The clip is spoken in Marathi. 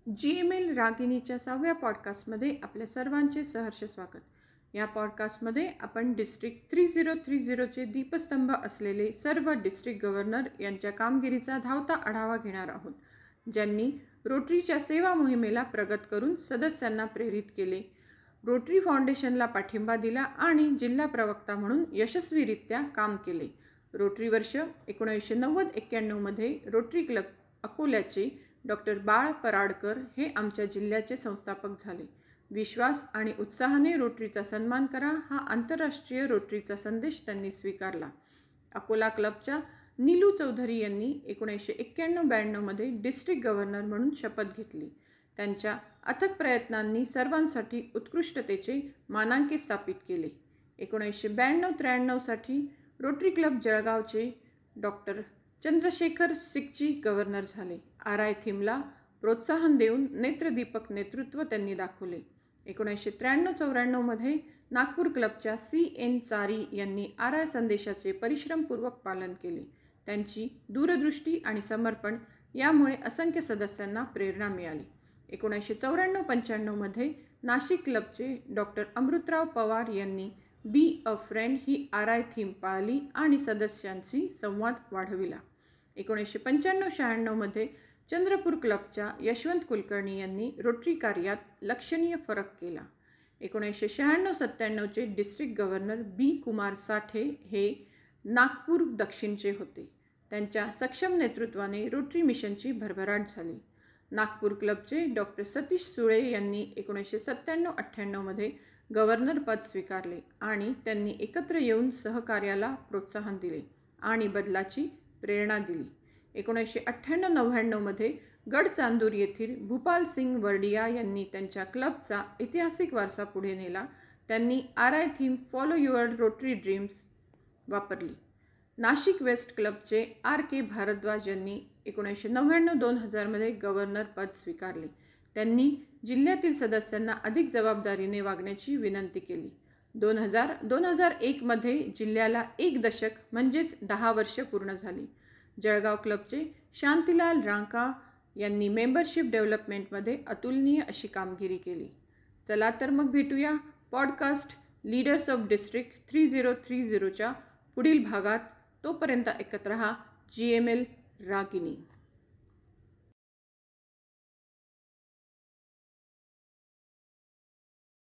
GML रागिनीच्या 6व्या पॉडकास्टमध्ये आपल्या सर्वांचे सहर्ष स्वागत। या पॉडकास्टमध्ये आपण डिस्ट्रिक्ट 3030चे दीपस्तंभ असलेले सर्व डिस्ट्रिक्ट गव्हर्नर यांच्या कामगिरीचा धावता आढावा घेणार आहोत, ज्यांनी रोटरीच्या सेवा मोहिमेला प्रगत करून सदस्यांना प्रेरित केले, रोटरी फाउंडेशनला पाठिंबा दिला आणि जिल्हा प्रवक्ता म्हणून यशस्वीरित्या काम केले। रोटरी वर्ष 1990-91 मध्ये रोटरी क्लब अकोल्याचे डॉक्टर बाळ पराडकर हे आमच्या जिल्ह्याचे संस्थापक झाले। विश्वास आणि उत्साहाने रोटरीचा सन्मान करा हा आंतरराष्ट्रीय रोटरीचा संदेश त्यांनी स्वीकारला। अकोला क्लबच्या नीलू चौधरी यांनी 1991-92 मध्ये डिस्ट्रिक्ट गव्हर्नर म्हणून शपथ घेतली। त्यांच्या अथक प्रयत्नांनी सर्वांसाठी उत्कृष्टतेचे मानांकन स्थापित केले। 1992-93 साठी रोटरी क्लब जळगावचे डॉक्टर चंद्रशेखर सिकची गव्हर्नर झाले। RI थीमला प्रोत्साहन देऊन नेत्रदीपक नेतृत्व त्यांनी दाखवले। 1993-94 मध्ये नागपूर क्लबच्या CN चारी यांनी RI संदेशाचे परिश्रमपूर्वक पालन केले। त्यांची दूरदृष्टी आणि समर्पण यामुळे असंख्य सदस्यांना प्रेरणा मिळाली। 1994-95 मध्ये नाशिक क्लबचे डॉक्टर अमृतराव पवार यांनी be a friend he RI theme पाळली आणि सदस्यांशी संवाद वाढविला। 1995-96 मध्ये चंद्रपूर क्लबच्या यशवंत कुलकर्णी यांनी रोटरी कार्यात लक्षणीय फरक केला। 1996-97 चे डिस्ट्रिक्ट गव्हर्नर B कुमार साठे हे नागपूर दक्षिणचे होते। त्यांच्या सक्षम नेतृत्वाने रोटरी मिशनची भरभराट झाली। नागपूर क्लबचे डॉक्टर सतीश सुळे यांनी 1997-98 मध्ये गव्हर्नर पद स्वीकारले आणि त्यांनी एकत्र येऊन सहकार्याला प्रोत्साहन दिले आणि बदलाची प्रेरणा दिली। 1998-99 मध्ये गडचांदूर येथील भूपाल सिंग वर्डिया यांनी त्यांच्या क्लबचा ऐतिहासिक वारसा पुढे नेला। त्यांनी RI theme follow your rotary dreams वापरली। नाशिक वेस्ट क्लबचे RK भारद्वाज यांनी 1999-2000 मध्ये गव्हर्नर पद स्वीकारले। त्यांनी जिल्ह्यातील सदस्यांना अधिक जबाबदारीने वागण्याची विनंती केली। 2000-2001 मध्ये जिल्ह्याला एक दशक म्हणजेच 10 वर्ष पूर्ण झाली। जळगाव क्लबचे शांतीलाल रांका यांनी मेंबरशिप डेव्हलपमेंटमध्ये अतुलनीय अशी कामगिरी केली। चला तर मग भेटूया पॉडकास्ट लीडर्स ऑफ डिस्ट्रिक्ट 3030च्या पुढील भागात। तोपर्यंत ऐकत रहा GML रागिनी।